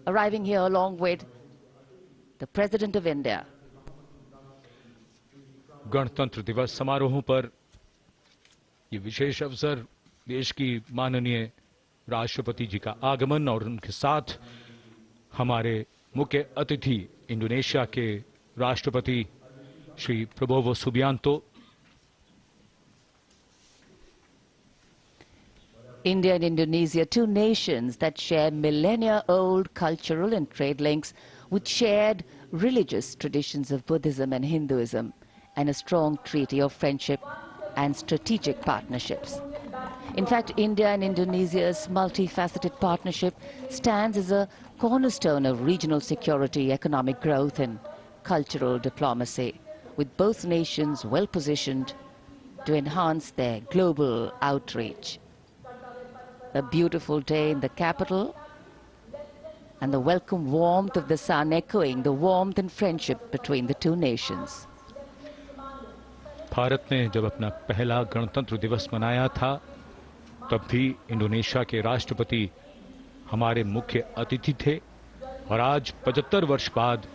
arriving here along with the President of India. गणतंत्र दिवस समारोहों पर ये विशेष अवसर देश की माननीय राष्ट्रपति जी का आगमन और उनके साथ हमारे मुख्य अतिथि इंडोनेशिया के राष्ट्रपति Shri Prabowo Subianto. India and Indonesia, two nations that share millennia-old cultural and trade links with shared religious traditions of Buddhism and Hinduism, and a strong treaty of friendship and strategic partnerships. In fact, India and Indonesia's multifaceted partnership stands as a cornerstone of regional security, economic growth and cultural diplomacy, with both nations well positioned to enhance their global outreach. A beautiful day in the capital, and the welcome warmth of the sun echoing the warmth and friendship between the two nations. Bharat ने जब अपना पहला गणतंत्र दिवस मनाया था, तब भी इंडोनेशिया के राष्ट्रपति हमारे मुख्य अतिथि थे, और आज 75 वर्ष बाद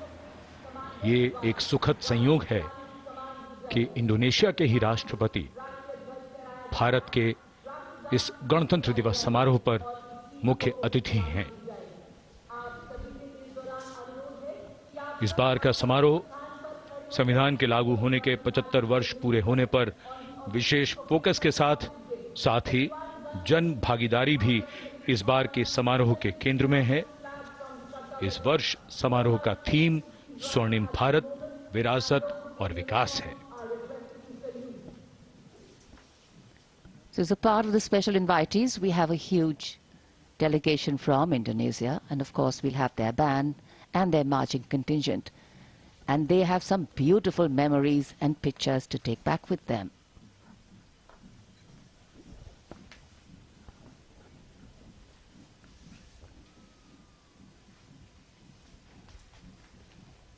ये एक सुखद संयोग है कि इंडोनेशिया के ही राष्ट्रपति भारत के इस गणतंत्र दिवस समारोह पर मुख्य अतिथि हैं. इस बार का समारोह संविधान के लागू होने के 75 वर्ष पूरे होने पर विशेष फोकस के साथ ही जन भागीदारी भी इस बार के समारोह के केंद्र में है. इस वर्ष समारोह का थीम स्वर्णिम भारत, विरासत और विकास है. So as a part of the special invitees, we have a huge delegation from Indonesia, and of course we'll have their band and their marching contingent. And they have some beautiful memories and pictures to take back with them.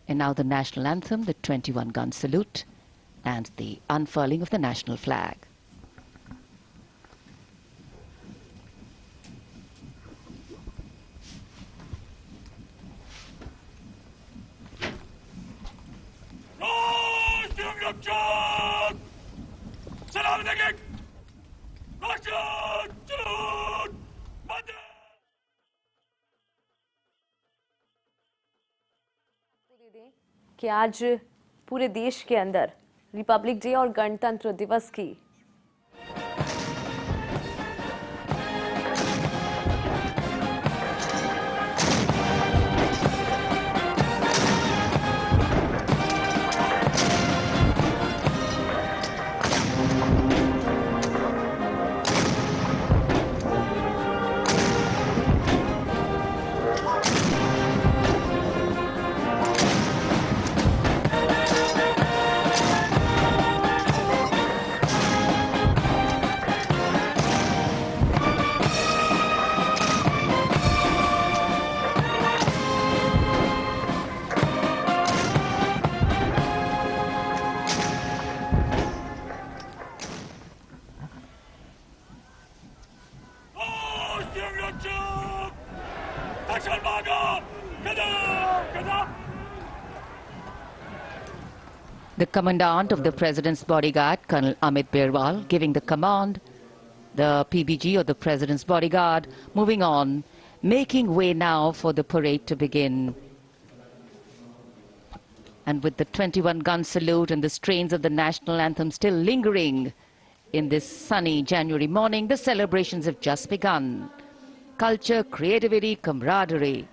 And now the national anthem, the 21-gun salute, and the unfurling of the national flag. कि आज पूरे देश के अंदर Republic day और गणतंत्र दिवस की The commandant of the President's bodyguard, Colonel Amit Birwal, giving the command, the PBG or the President's bodyguard, moving on, making way now for the parade to begin. And with the 21-gun salute and the strains of the national anthem still lingering in this sunny January morning, the celebrations have just begun. Culture, creativity, camaraderie.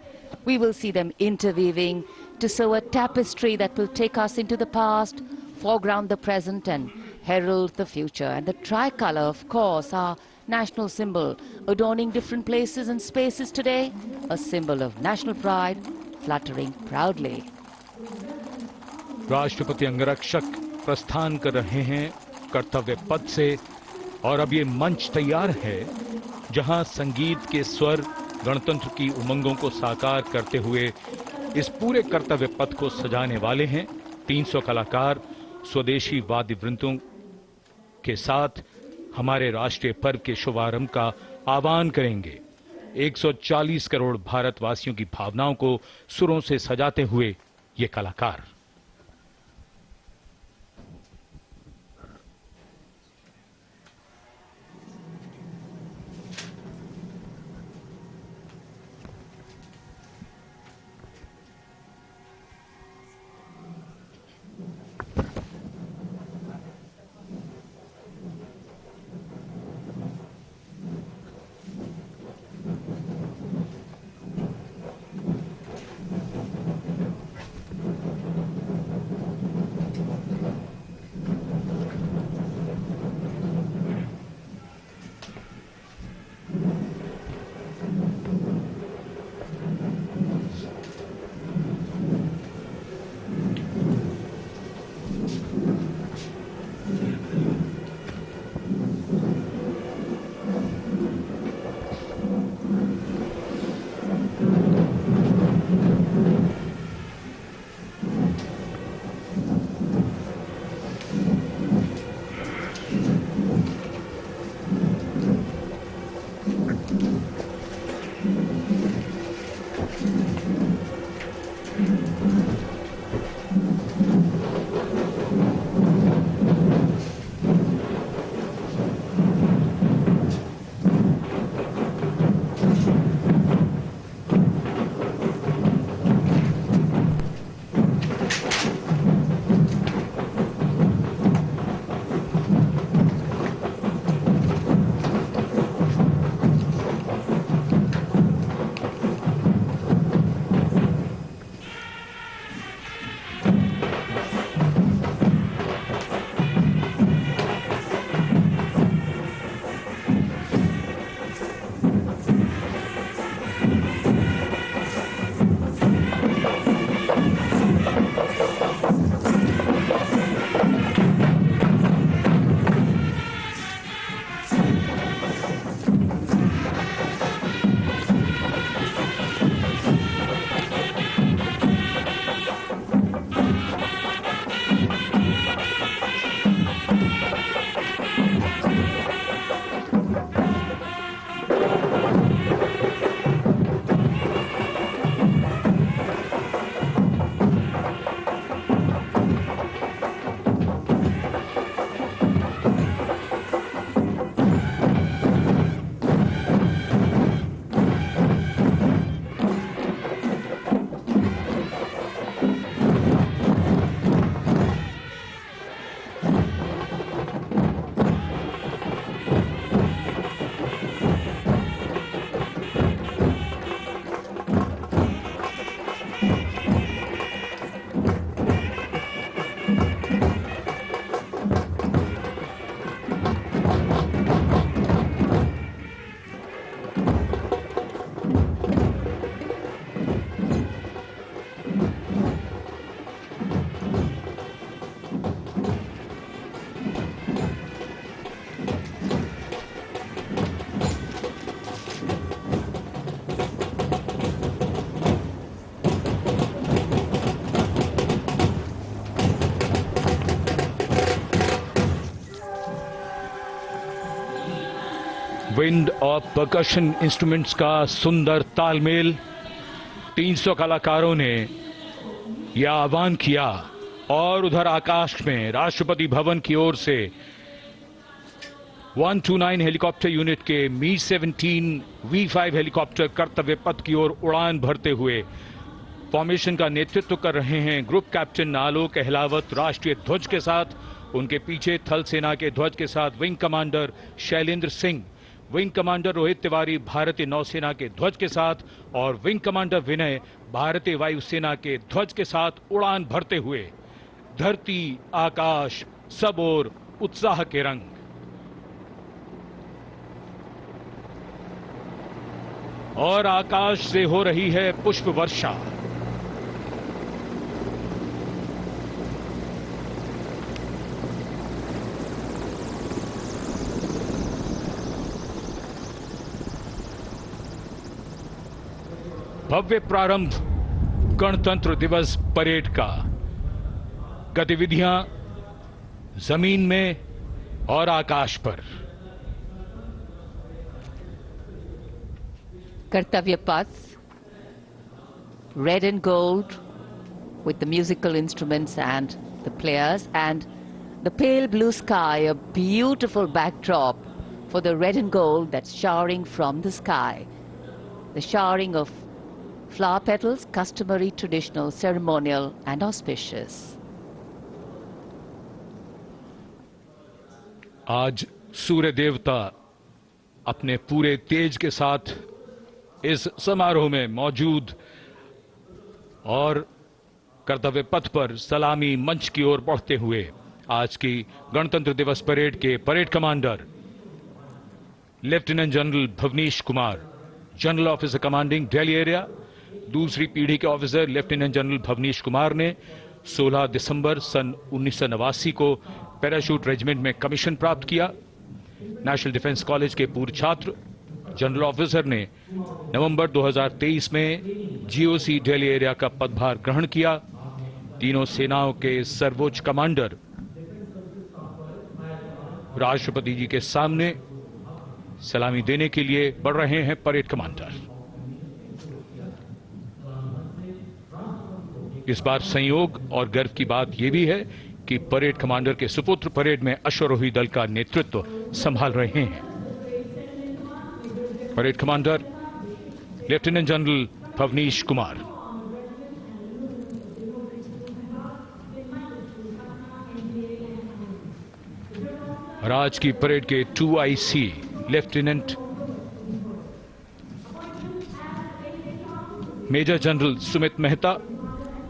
We will see them interweaving to sew a tapestry that will take us into the past, foreground the present and herald the future. And the tricolour, of course, our national symbol, adorning different places and spaces today, a symbol of national pride, fluttering proudly. राष्ट्रपति अंगरक्षक प्रस्थान कर रहे हैं कर्तव्य पथ से, और अब ये मंच तैयार है जहां संगीत के स्वर गणतंत्र की उमंगों को साकार करते हुए इस पूरे कर्तव्य पथ को सजाने वाले हैं. 300 कलाकार स्वदेशी वाद्य वृंदों के साथ हमारे राष्ट्रीय पर्व के शुभारंभ का आह्वान करेंगे. 140 करोड़ भारतवासियों की भावनाओं को सुरों से सजाते हुए ये कलाकार। विंड और परकशन इंस्ट्रूमेंट्स का सुंदर तालमेल। 300 कलाकारों ने यह आह्वान किया और उधर आकाश में राष्ट्रपति भवन की ओर से 129 हेलीकॉप्टर यूनिट के मी-17 V5 हेलीकॉप्टर कर्तव्य पथ की ओर उड़ान भरते हुए फॉर्मेशन का नेतृत्व कर रहे हैं ग्रुप कैप्टन आलोक अहलावत राष्ट्रीय ध्वज के साथ। उनके पीछे थल सेना के ध्वज के साथ wing commander Shailendra Singh, wing commander Rohit Tiwari भारतीय नौसेना के ध्वज के साथ और विंग कमांडर विनय भारतीय वायुसेना के ध्वज के साथ उड़ान भरते हुए। धरती आकाश सब ओर उत्साह के रंग। और आकाश से हो रही है पुष्प वर्षा। भव्य प्रारंभ गणतंत्र दिवस परेड का। गतिविधियां जमीन में और आकाश पर। Kartavya Path, red and gold with the musical instruments and the players, and the pale blue sky, a beautiful backdrop for the red and gold that's showering from the sky. The showering of flower petals, customary, traditional, ceremonial and auspicious. आज सूर्य देवता अपने पूरे तेज के साथ इस समारोह में मौजूद और कर्तव्य पथ पर सलामी मंच की ओर बढ़ते हुए आज की गणतंत्र दिवस परेड के parade commander lieutenant general Bhavnish Kumar, general officer commanding Delhi area, दूसरी पीढ़ी के officer lieutenant general Bhavnish Kumar ने 16 दिसंबर सन 1989 को पैराशूट रेजिमेंट में कमीशन प्राप्त किया। नेशनल डिफेंस कॉलेज के पूर्व छात्र जनरल ऑफिसर ने नवंबर 2023 में जीओसी दिल्ली एरिया का पदभार ग्रहण किया। तीनों सेनाओं के सर्वोच्च कमांडर राष्ट्रपति जी के सामने सलामी देने के लिए बढ़ रहे हैं परेड कमांडर। इस बार संयोग और गर्व की बात यह भी है कि परेड कमांडर के सुपुत्र परेड में अश्वारोही दल का नेतृत्व संभाल रहे हैं। Parade commander lieutenant general Bhavnish Kumar. और आज की परेड के 2IC lieutenant major general Sumit Mehta,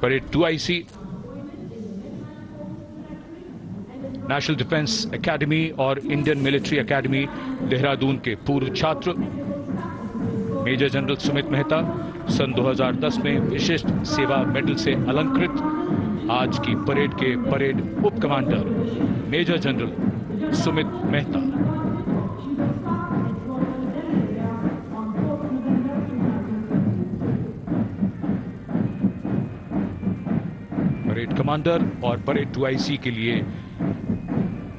parade 2IC, National Defence Academy और इंडियन मिलिट्री एकेडमी देहरादून के पूर्व छात्र मेजर जनरल सुमित मेहता सन 2010 में विशिष्ट सेवा मेडल से अलंकृत। आज की परेड के परेड उप commander major general Sumit Mehta. Parade commander और परेड 2IC के लिए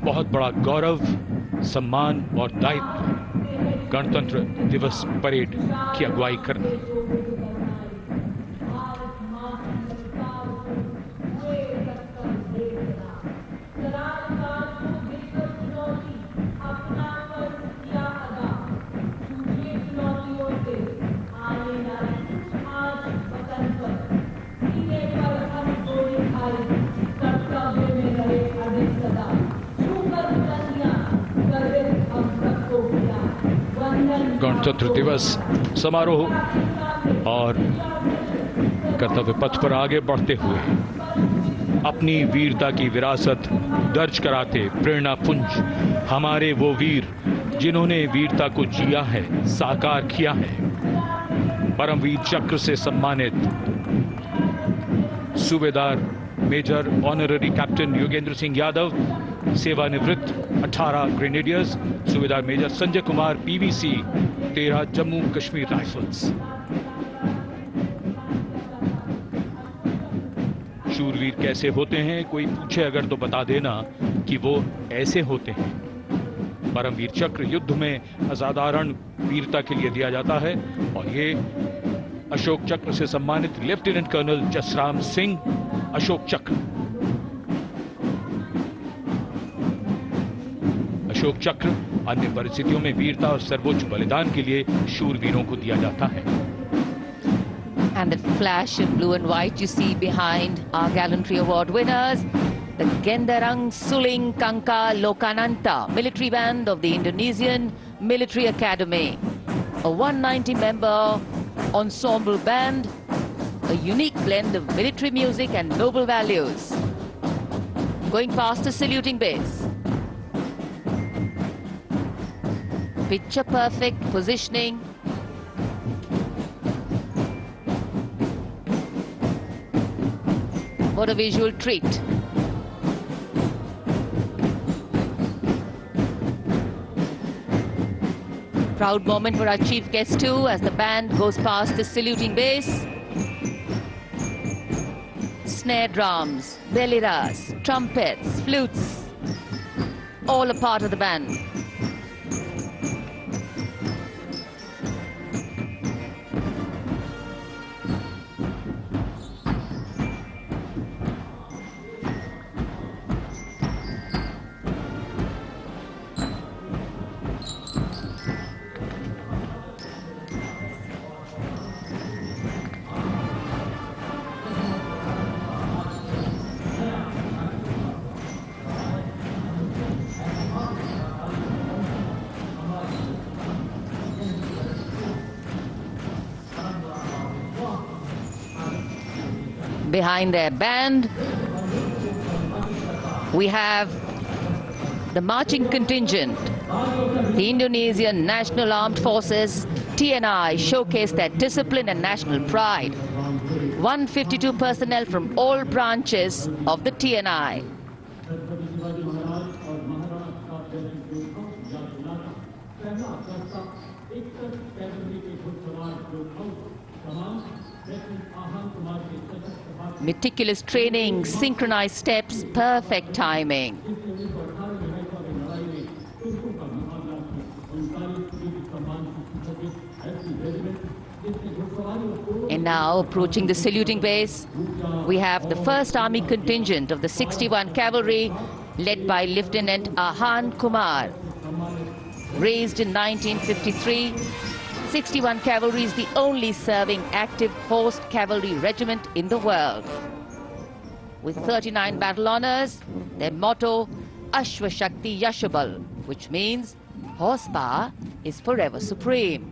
बहुत बड़ा गौरव, सम्मान और दायित्व गणतंत्र दिवस परेड की अगुवाई करना। गणतंत्र दिवस समारोह और कर्तव्य पथ पर आगे बढ़ते हुए अपनी वीरता की विरासत दर्ज कराते प्रेरणा पुंज हमारे वो वीर जिन्होंने वीरता को जिया है, साकार किया है। परमवीर चक्र से सम्मानित सूबेदार major honorary captain Yogendra Singh Yadav, सेवानिवृत्त 18 ग्रेनेडियर्स, सूबेदार major Sanjay Kumar PVC 13 Jammu Kashmir Rifles. शूरवीर कैसे होते हैं, कोई पूछे अगर तो बता देना कि वो ऐसे होते हैं। परमवीर चक्र युद्ध में असाधारण वीरता के लिए दिया जाता है और ये अशोक चक्र से सम्मानित लेफ्टिनेंट कर्नल जसराम सिंह अशोक चक्र। अशोक चक्र अन्य परिस्थितियों में वीरता और सर्वोच्च बलिदान के लिए शूरवीरों को दिया जाता है। And the flash in blue and white you see behind our gallantry award winners, the Gendarang Suling Kangka Lokananta military band of the Indonesian Military Academy, a 190-member ensemble band, a unique blend of military music and noble values. Going past the saluting base. Picture perfect positioning. What a visual treat. Proud moment for our chief guest too as the band goes past the saluting base. Snare drums, beliras, trumpets, flutes, all a part of the band. Behind their band, we have the marching contingent. The Indonesian National Armed Forces, TNI, showcased their discipline and national pride. 152 personnel from all branches of the TNI. Meticulous training, synchronized steps, perfect timing. And now, approaching the saluting base, we have the 1st Army contingent of the 61 Cavalry, led by Lieutenant Ahan Kumar. Raised in 1953, 61 Cavalry is the only serving active horse cavalry regiment in the world. With 39 battle honors, their motto, Ashwa Shakti Yashabal, which means horsepower is forever supreme.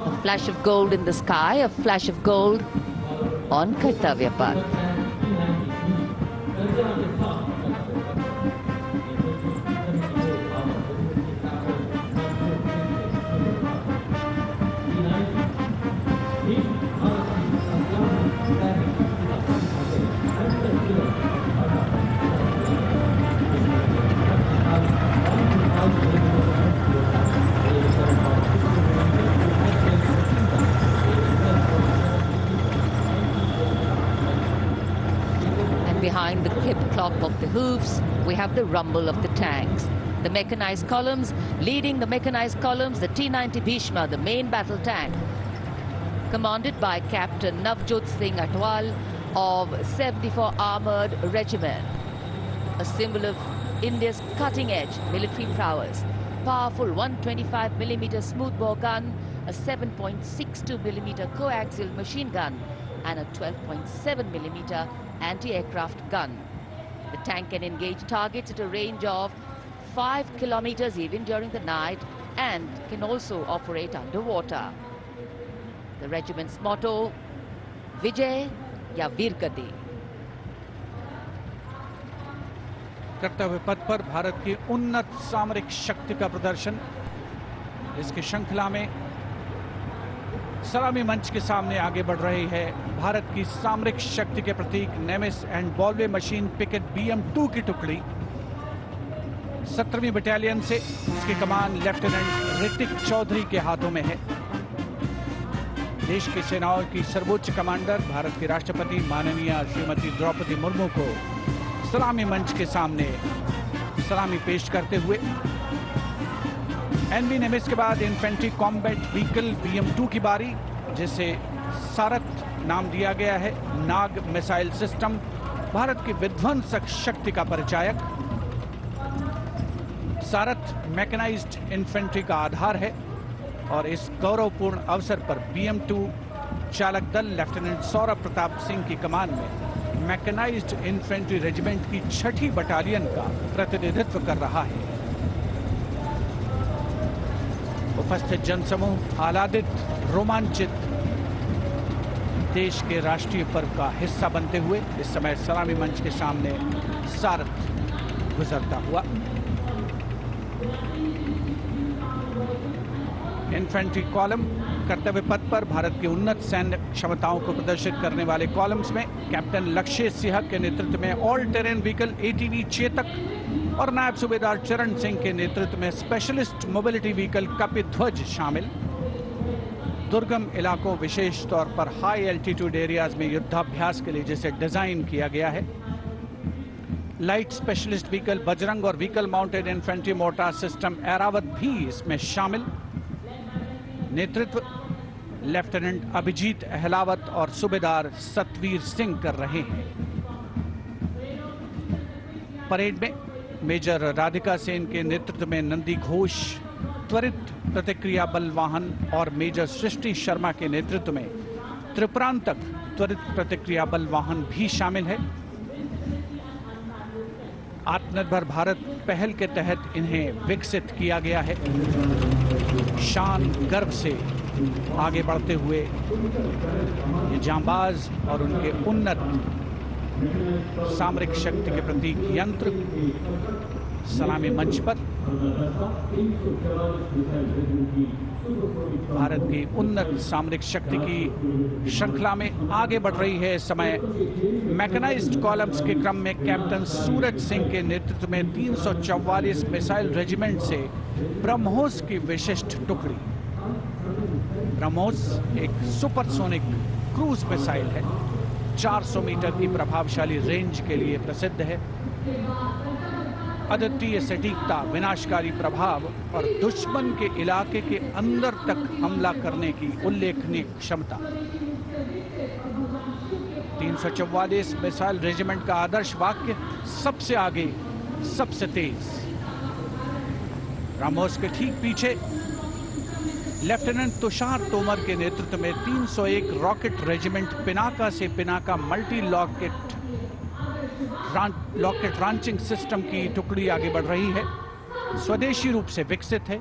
A flash of gold in the sky, a flash of gold on Kartavya Path. Behind the clip clop of the hoofs, we have the rumble of the tanks. The mechanized columns, leading the mechanized columns, the T-90 Bhishma, the main battle tank, commanded by Captain Navjot Singh Atwal of 74 Armored Regiment, a symbol of India's cutting-edge military prowess. Powerful 125mm smoothbore gun, a 7.62mm coaxial machine gun, and a 12.7mm anti-aircraft gun. The tank can engage targets at a range of 5 kilometers even during the night and can also operate underwater. The regiment's motto, Vijay ya Veergati. कर्तव्य पथ पर भारत की उन्नत सामरिक शक्ति का प्रदर्शन। इसकी श्रृंखला में सलामी मंच के सामने आगे बढ़ रही है भारत की सामरिक शक्ति के प्रतीक नेमिस एंड बॉलवे मशीन पिकेट BM-2 की टुकड़ी। 17वीं बटालियन से इसकी कमान लेफ्टिनेंट ऋतिक चौधरी के हाथों में है। देश की सेनाओं की सर्वोच्च कमांडर भारत की राष्ट्रपति माननीय श्रीमती द्रौपदी मुर्मू को सलामी मंच के सामने सलामी पेश करते हुए NV नेमिस के बाद इन्फेंट्री कॉम्बैट व्हीकल BM-2 की बारी, जिसे सारथ नाम दिया गया है। नाग मिसाइल सिस्टम भारत की विध्वंसक शक्ति का परिचायक। सारथ मैकेनाइज्ड इन्फेंट्री का आधार है और इस गौरवपूर्ण अवसर पर BM-2 चालक दल लेफ्टिनेंट सौरभ प्रताप सिंह की कमान में मैकेनाइज्ड इन्फेंट्री रेजिमेंट की 6ठी बटालियन का प्रतिनिधित्व कर रहा है। उपस्थित जनसमूह आह्लादित, रोमांचित, देश के राष्ट्रीय पर्व का हिस्सा बनते हुए इस समय सलामी मंच के सामने सारथ गुजरता हुआ। इन्फेंट्री कॉलम कर्तव्य पथ पर भारत की उन्नत सैन्य क्षमताओं को प्रदर्शित करने वाले कॉलम्स में कैप्टन लक्ष्य सिंह के नेतृत्व में all terrain vehicle ATV Chetak और नायब सूबेदार चरण सिंह के नेतृत्व में स्पेशलिस्ट मोबिलिटी व्हीकल कपिध्वज शामिल। दुर्गम इलाकों, विशेष तौर पर हाई एल्टीट्यूड एरियाज में युद्धाभ्यास के लिए जिसे डिजाइन किया गया है। लाइट स्पेशलिस्ट व्हीकल बजरंग और vehicle mounted infantry mortar system Airavat भी इसमें शामिल। नेतृत्व लेफ्टिनेंट अभिजीत अहलावत और सूबेदार सतवीर सिंह कर रहे हैं। परेड में मेजर राधिका सेन के नेतृत्व में नंदी घोष, त्वरित प्रतिक्रिया बल वाहन और मेजर सृष्टि शर्मा के नेतृत्व में त्रिपुरांतक त्वरित प्रतिक्रिया बल वाहन भी शामिल है। आत्मनिर्भर भारत पहल के तहत इन्हें विकसित किया गया है। शान गर्व से आगे बढ़ते हुए ये जांबाज और उनके उन्नत सामरिक शक्ति के प्रतीक यंत्र सलामी मंच पर भारत की उन्नत सामरिक शक्ति की श्रृंखला में आगे बढ़ रही है। इस समय मैकेनाइज्ड कॉलम्स के क्रम में कैप्टन सूरज सिंह के नेतृत्व में 344 मिसाइल रेजिमेंट से ब्रह्मोस की विशिष्ट टुकड़ी। ब्रह्मोस एक सुपरसोनिक क्रूज मिसाइल है, 400 मीटर की प्रभावशाली रेंज के लिए प्रसिद्ध है। अद्वितीय सटीकता, विनाशकारी प्रभाव और दुश्मन के इलाके के अंदर तक हमला करने की उल्लेखनीय क्षमता। 344 मिसाइल रेजिमेंट का आदर्श वाक्य सबसे आगे, सबसे तेज। ब्रह्मोस के ठीक पीछे लेफ्टिनेंट तुषार तोमर के नेतृत्व में 301 रॉकेट रेजिमेंट पिनाका से Pinaka multi locket launching system की टुकड़ी आगे बढ़ रही है। स्वदेशी रूप से विकसित है।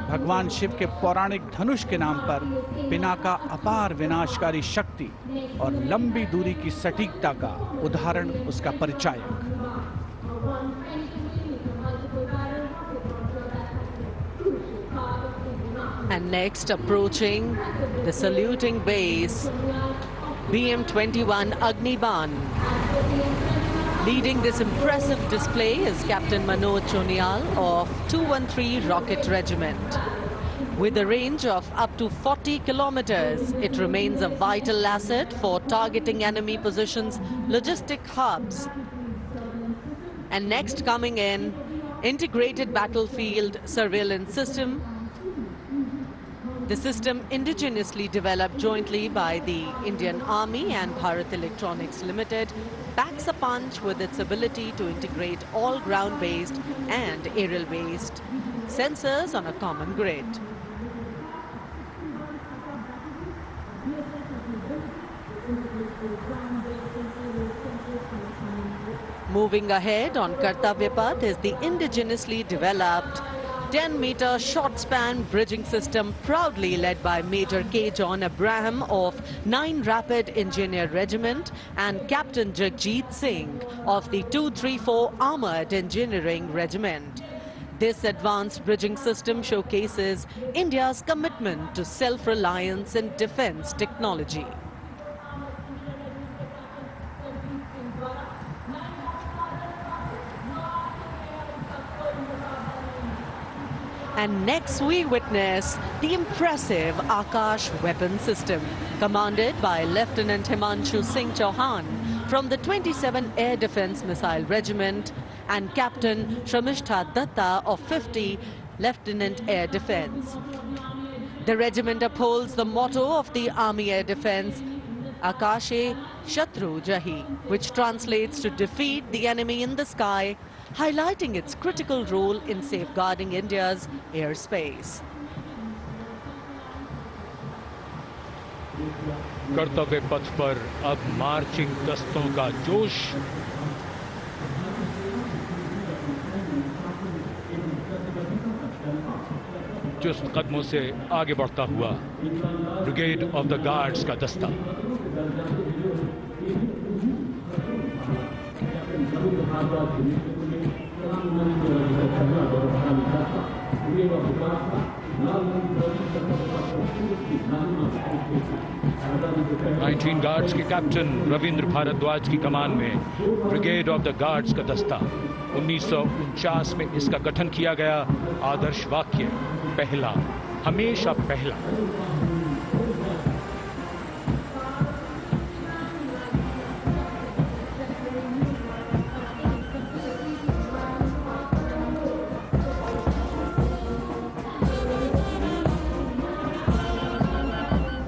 भगवान शिव के पौराणिक धनुष के नाम पर पिनाका अपार विनाशकारी शक्ति और लंबी दूरी की सटीकता का उदाहरण, उसका परिचायक। And next, approaching the saluting base, BM-21 Agniban. Leading this impressive display is Captain Manoj Chonial of 213 Rocket Regiment. With a range of up to 40 kilometers, it remains a vital asset for targeting enemy positions, logistic hubs. And next coming in, integrated battlefield surveillance system. The system indigenously developed jointly by the Indian Army and Bharat Electronics Limited packs a punch with its ability to integrate all ground-based and aerial-based sensors on a common grid. Moving ahead on Kartavya Path is the indigenously developed 10-meter short span bridging system, proudly led by Major K. John Abraham of 9 Rapid Engineer Regiment and Captain Jagjit Singh of the 234 Armored Engineering Regiment. This advanced bridging system showcases India's commitment to self-reliance in defense technology. And next we witness the impressive Akash weapon system, commanded by Lieutenant Himanshu Singh Chauhan from the 27 Air Defence Missile Regiment and Captain Shramishta Datta of 50 Lieutenant Air Defence. The regiment upholds the motto of the Army Air Defence, Akashe Shatru Jahi, which translates to defeat the enemy in the sky, highlighting its critical role in safeguarding India's airspace. कर्तव्य पथ पर अब marching दस्तों का जोश। चुस्त कदमों से आगे बढ़ता हुआ ब्रिगेड ऑफ द गार्ड्स का दस्ता। नाइनटीन गार्ड्स के कैप्टन रविंद्र भारद्वाज की कमान में ब्रिगेड ऑफ द गार्ड्स का दस्ता। 1949 में इसका गठन किया गया। आदर्श वाक्य, पहला, हमेशा पहला।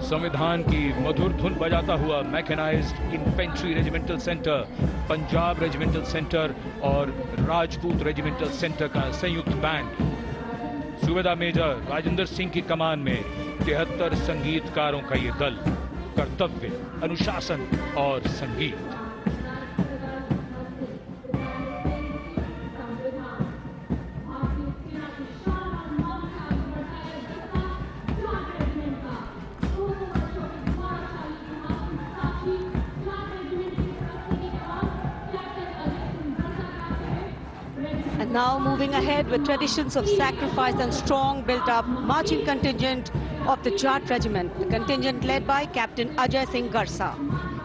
संविधान की मधुर धुन बजाता हुआ mechanised infantry regimental centre, Punjab regimental centre और राजपूत रेजिमेंटल सेंटर का संयुक्त बैंड। सूबेदार मेजर राजेंद्र सिंह की कमान में 73 संगीतकारों का ये दल कर्तव्य, अनुशासन और संगीत। And now moving ahead with traditions of sacrifice and strong built-up marching contingent of the Jat Regiment, the contingent led by Captain Ajay Singh Garsa.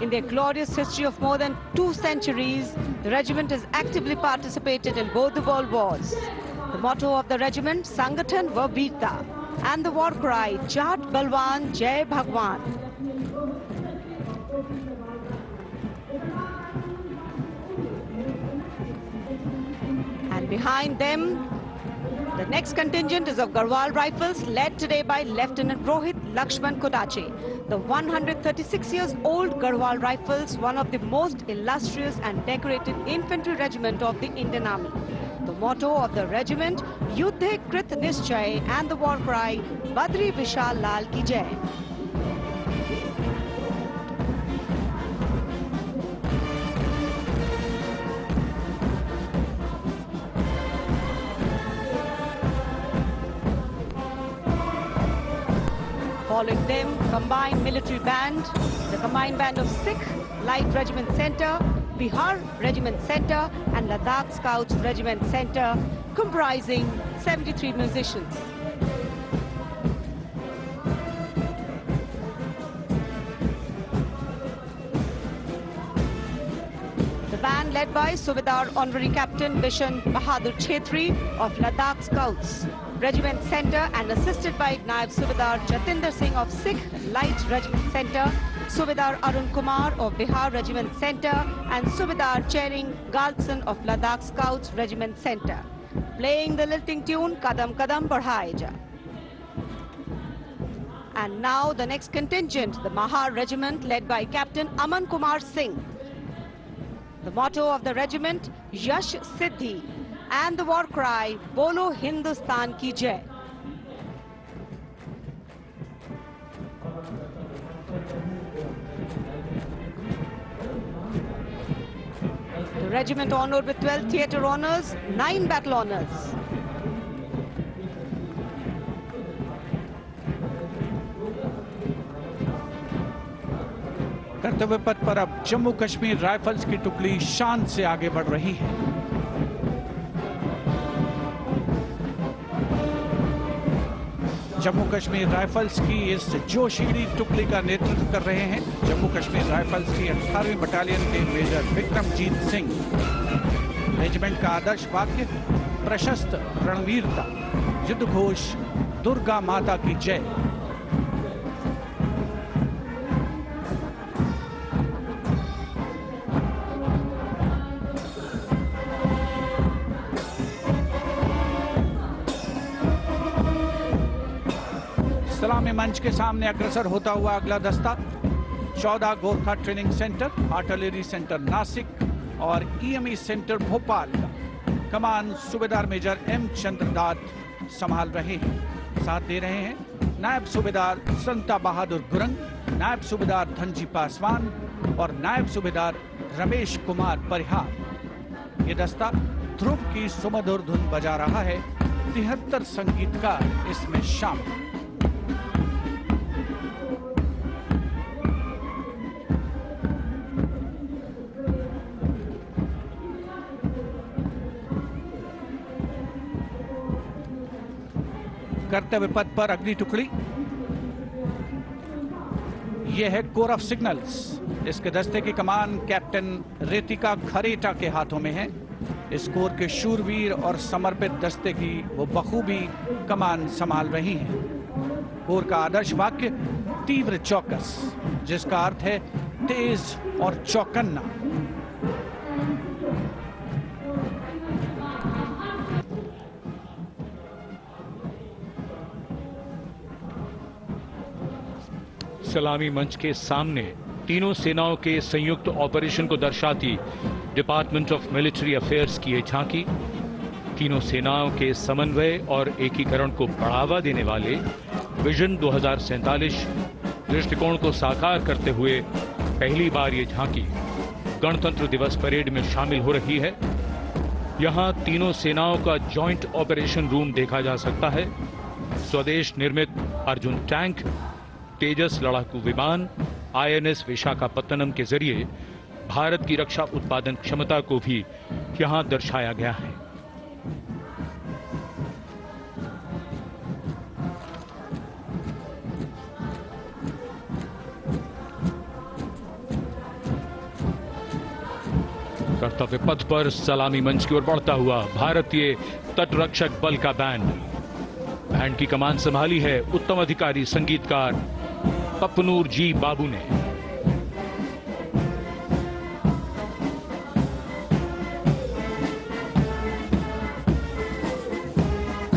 In their glorious history of more than 2 centuries, the regiment has actively participated in both the world wars. The motto of the regiment, Sangathan va Veerta, and the war cry, Jat Balwan Jai Bhagwan. And behind them, the next contingent is of Garhwal Rifles, led today by Lieutenant Rohit Lakshman Kodache. The 136 years old Garhwal Rifles, one of the most illustrious and decorated infantry regiment of the Indian Army. The motto of the regiment, Yuddhe Krit Nischay, and the war cry, Badri Vishal Lal Ki Jai. Following them, combined military band, the combined band of Sikh Light Regiment Centre, Bihar Regiment Centre and Ladakh Scouts Regiment Centre, comprising 73 musicians. The band led by Subedar Honorary Captain Bishan Bahadur Chhetri of Ladakh Scouts Regiment Centre and assisted by Naib Subedar Jatinder Singh of Sikh Light Regiment Centre, Subedar Arun Kumar of Bihar Regiment Centre and Subedar Chering Galson of Ladakh Scouts Regiment Centre, playing the lilting tune Kadam Kadam Badhaye Ja. And now the next contingent, the Mahar Regiment led by Captain Aman Kumar Singh. The motto of the regiment, Yash Siddhi, and the war cry, Bolo Hindustan Ki Jai. The regiment honored with 12 theatre honors, 9 battle honors. कर्तव्य पथ पर अब Jammu Kashmir rifles की टुकड़ी शान से आगे बढ़ रही है। जम्मू कश्मीर राइफल्स की इस जोशीली टुकड़ी का नेतृत्व कर रहे हैं जम्मू कश्मीर राइफल्स की 18वीं बटालियन के मेजर विक्रमजीत सिंह। रेजिमेंट का आदर्श वाक्य, प्रशस्त रणवीरता, युद्ध घोष, दुर्गा माता की जय। सलामी मंच के सामने अग्रसर होता हुआ अगला दस्ता 14 Gorkha training centre, artillery centre Nashik और ईएमई सेंटर भोपाल का कमान सूबेदार मेजर एम चंद्रदास संभाल रहे हैं। साथ दे रहे हैं नायब सूबेदार संता बहादुर गुरंग, नायब सूबेदार धनजी पासवान और नायब सूबेदार रमेश कुमार परिहार। ये दस्ता ध्रुव की सुमधुर धुन बजा रहा है। 73 संगीतकार इसमें शामिल। कर्तव्य पथ पर अग्नि टुकड़ी, यह है कोर ऑफ सिग्नल्स। इसके दस्ते की कमान कैप्टन रेतिका खरेटा के हाथों में है। इस कोर के शूरवीर और समर्पित दस्ते की वो बखूबी कमान संभाल रही हैं। कोर का आदर्श वाक्य, तीव्र चौकस, जिसका अर्थ है तेज और चौकन्ना। सलामी मंच के सामने तीनों सेनाओं के संयुक्त ऑपरेशन को दर्शाती डिपार्टमेंट ऑफ मिलिट्री अफेयर्स की ये झांकी तीनों सेनाओं के समन्वय और एकीकरण को बढ़ावा देने वाले विजन 2047 दृष्टिकोण को साकार करते हुए पहली बार ये झांकी गणतंत्र दिवस परेड में शामिल हो रही है। यहां तीनों सेनाओं का जॉइंट ऑपरेशन रूम देखा जा सकता है। स्वदेश निर्मित अर्जुन टैंक, तेजस लड़ाकू विमान, INS विशाखापत्तनम के जरिए भारत की रक्षा उत्पादन क्षमता को भी यहां दर्शाया गया है। कर्तव्य पथ पर सलामी मंच की ओर बढ़ता हुआ भारतीय तटरक्षक बल का बैंड की कमान संभाली है उत्तम अधिकारी संगीतकार पप्पनूर जी बाबू ने।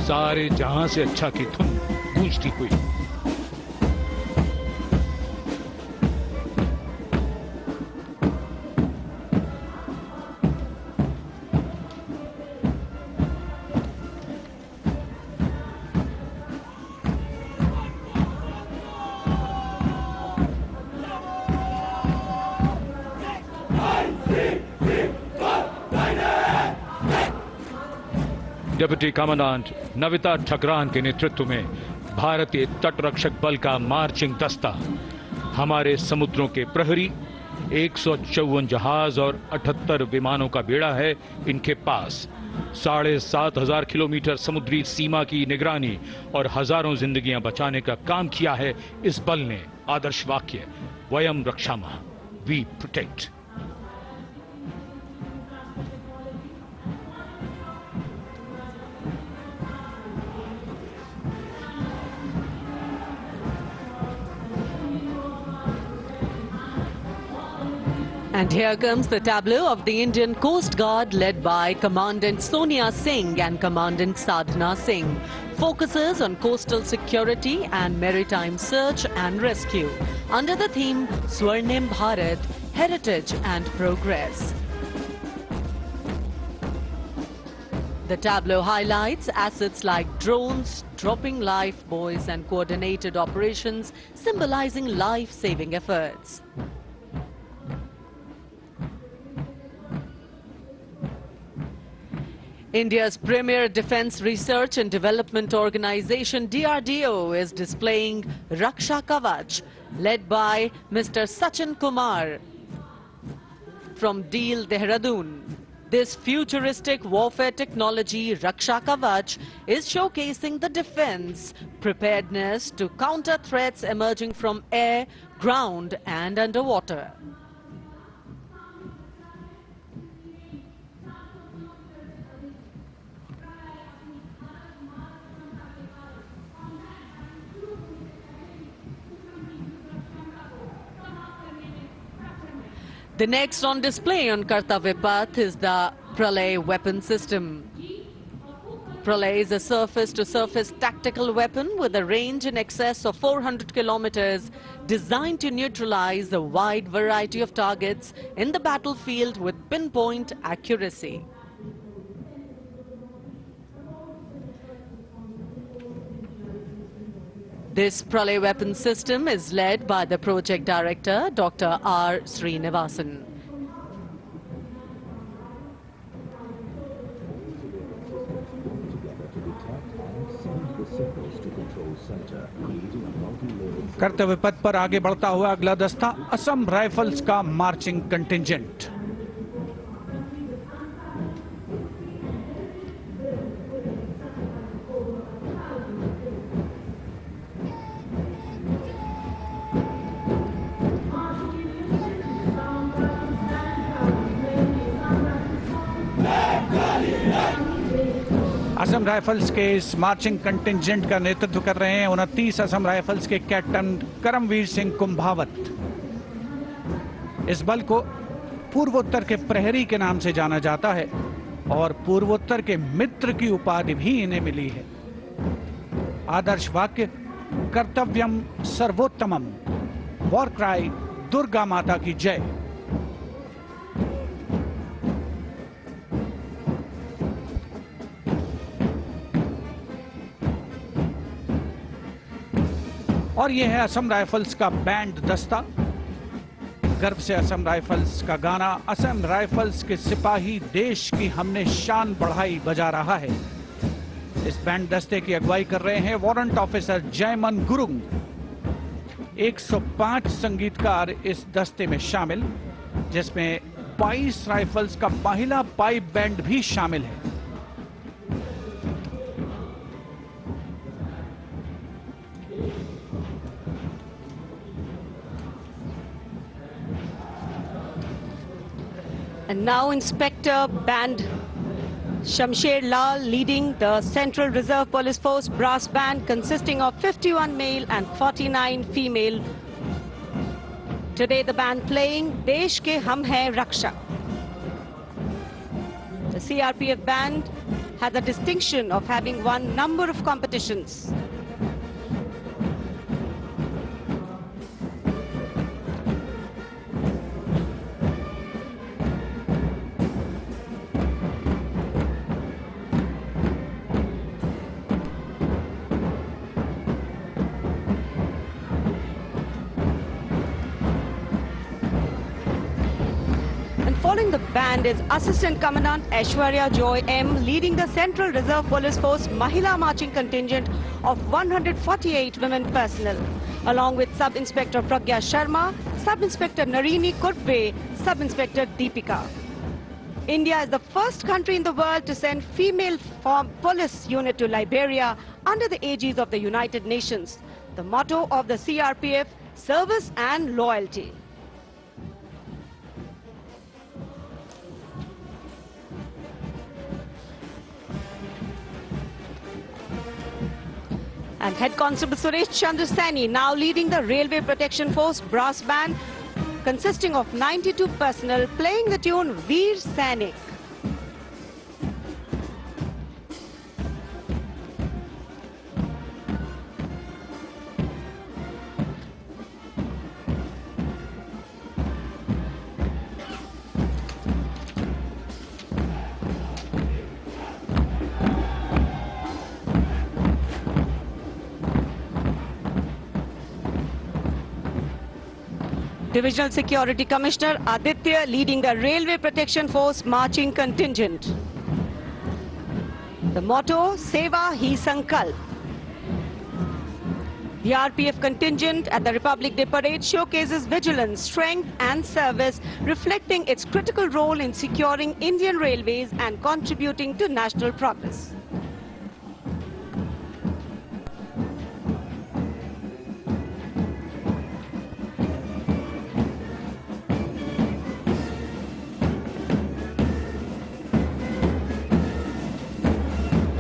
सारे जहां से अच्छा की धुन गूंजती हुई। डिप्टी कमांडेंट नविता ठकरान के नेतृत्व में भारतीय तटरक्षक बल का मार्चिंग दस्ता हमारे समुद्रों के प्रहरी, 154 जहाज और 78 विमानों का बेड़ा है इनके पास। 7,500 किलोमीटर समुद्री सीमा की निगरानी और हजारों जिंदगियां बचाने का काम किया है इस बल ने। आदर्श वाक्य वयम रक्षामः, we protect. And here comes the tableau of the Indian Coast Guard led by Commandant Sonia Singh and Commandant Sadhana Singh. Focuses on coastal security and maritime search and rescue under the theme Swarnim Bharat, Heritage and Progress. The tableau highlights assets like drones, dropping life buoys and coordinated operations symbolizing life-saving efforts. India's premier defense research and development organization DRDO is displaying Raksha Kavach, led by Mr. Sachin Kumar from Deel, Dehradun. This futuristic warfare technology, Raksha Kavach, is showcasing the defense preparedness to counter threats emerging from air, ground and underwater. The next on display on Kartavya Path is the Pralay weapon system. Pralay is a surface-to-surface tactical weapon with a range in excess of 400 kilometers, designed to neutralize a wide variety of targets in the battlefield with pinpoint accuracy. This Pralay weapon system is led by the project director, Dr. R. Srinivasan. कर्तव्य पथ पर आगे बढ़ता हुआ अगला दस्ता Assam rifles का marching contingent. Assam rifles के इस मार्चिंग कंटिंजेंट का नेतृत्व कर रहे हैं 29 असम राइफल्स के कैप्टन करमवीर सिंह कुंभावत। इस बल को पूर्वोत्तर के प्रहरी के नाम से जाना जाता है और पूर्वोत्तर के मित्र की उपाधि भी इन्हें मिली है। आदर्श वाक्य कर्तव्यम सर्वोत्तमम, वॉर क्राई दुर्गा माता की जय। और ये है असम राइफल्स का बैंड दस्ता। गर्व से असम राइफल्स का गाना असम राइफल्स के सिपाही देश की हमने शान बढ़ाई बजा रहा है। इस बैंड दस्ते की अगुवाई कर रहे हैं वारंट ऑफिसर जयमन गुरुंग। 105 संगीतकार इस दस्ते में शामिल, जिसमें 22 राइफल्स का महिला पाइप बैंड भी शामिल है। And now Inspector Band Shamsher Lal leading the Central Reserve Police Force brass band consisting of 51 male and 49 female. Today the band playing Desh Ke Hum Hai Raksha. The CRPF band had the distinction of having won number of competitions. Following the band is Assistant Commandant Aishwarya Joy M leading the Central Reserve Police Force Mahila Marching Contingent of 148 women personnel, along with Sub-Inspector Pragya Sharma, Sub-Inspector Narini Kurbe, Sub-Inspector Deepika. India is the first country in the world to send female police unit to Liberia under the aegis of the United Nations. The motto of the CRPF, service and loyalty. And Head Constable Suresh Chandra Saini now leading the Railway Protection Force brass band consisting of 92 personnel playing the tune Veer Sainik. Divisional Security Commissioner Aditya leading the Railway Protection Force marching contingent. The motto, Seva Hi Sankalp. The RPF contingent at the Republic Day Parade showcases vigilance, strength and service, reflecting its critical role in securing Indian railways and contributing to national progress.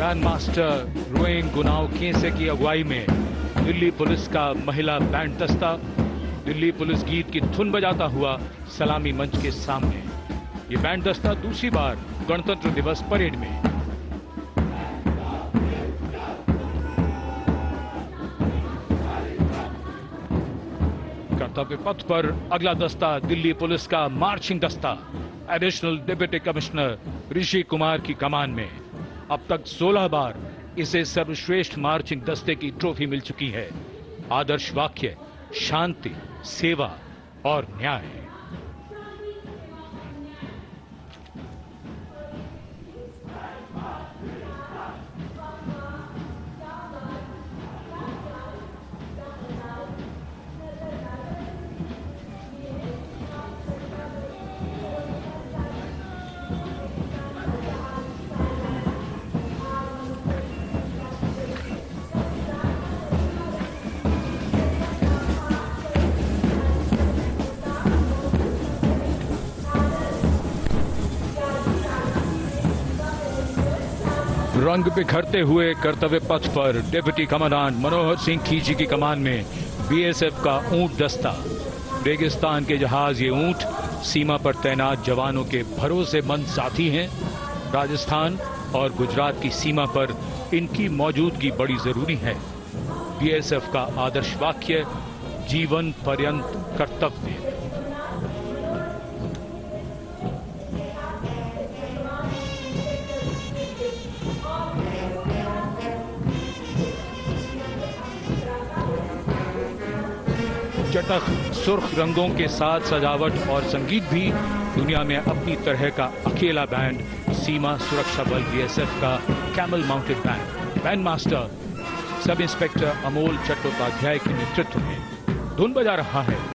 Grandmaster रोएन गुनाव केसे की अगुवाई में Delhi police का महिला band दस्ता Delhi police गीत की धुन बजाता हुआ सलामी मंच के सामने। ये बैंड दस्ता दूसरी बार गणतंत्र दिवस परेड में। कर्तव्य पथ पर अगला दस्ता दिल्ली पुलिस का मार्चिंग दस्ता additional deputy commissioner Rishi Kumar की कमान में। अब तक 16 बार इसे सर्वश्रेष्ठ मार्चिंग दस्ते की ट्रॉफी मिल चुकी है। आदर्श वाक्य शांति, सेवा और न्याय। रंग बिखरते हुए कर्तव्य पथ पर डिप्टी कमांडेंट मनोहर सिंह खींची की कमान में बीएसएफ का ऊंट दस्ता। रेगिस्तान के जहाज ये ऊंट सीमा पर तैनात जवानों के भरोसेमंद साथी हैं। राजस्थान और गुजरात की सीमा पर इनकी मौजूदगी बड़ी जरूरी है। बीएसएफ का आदर्श वाक्य जीवन पर्यंत कर्तव्य। चटख सुर्ख रंगों के साथ सजावट और संगीत भी दुनिया में अपनी तरह का अकेला बैंड सीमा सुरक्षा बल बीएसएफ का camel mounted band. Band master sub inspector Amol Chattopadhyay के नेतृत्व में धुन बजा रहा है।